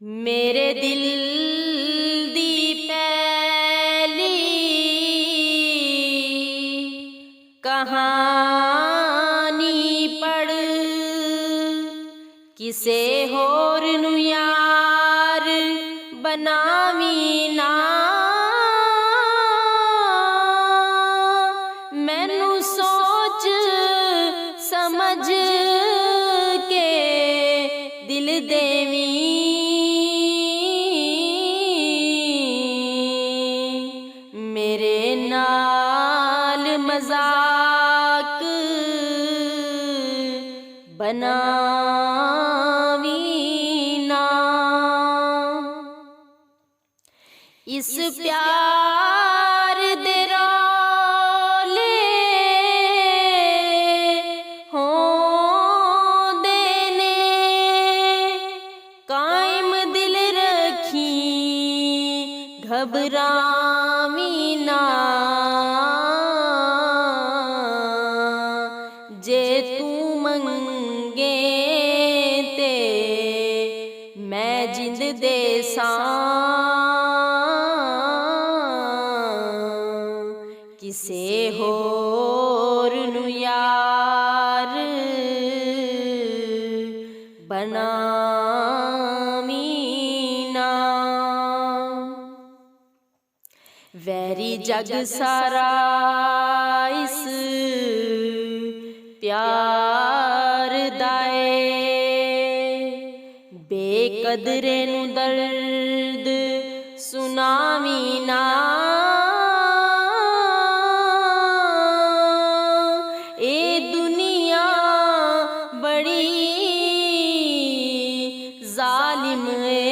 मेरे दिल दी पहली कहानी पढ़ किसे होर नू यार बनावी ना। मैनू सोच समझ के दिल देवी, मेरे नाल मजाक बनावी ना। इस प्यार दे रौले हों देने कायम दिल रखी घबरावी ना। जे तू मंगे ते मैं जिंद दे किसे होर नू यार बनावी ना। वैरी जग सारा इस प्यार दाए, बेकदरे नू दर्द सुनावी ना। ए दुनिया बड़ी जालिम है,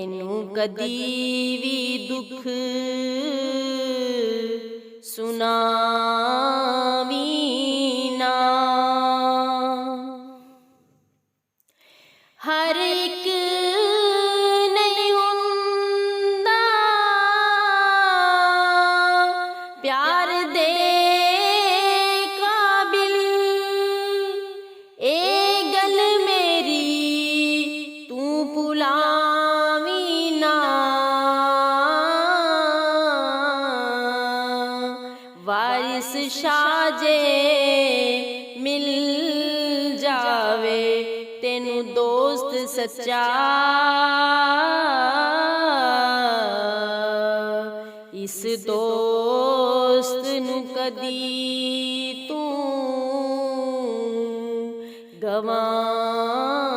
इनू कदी भी दुख सुनावी ना। हर एक नहीं हुंदा प्यार दे काबिल, ए गल मेरी तू भुलावी ना। वारिस शाह जे मिल जावे तेनू दोस्त सच्चा, इस दोस्त नू कदी तू गवावी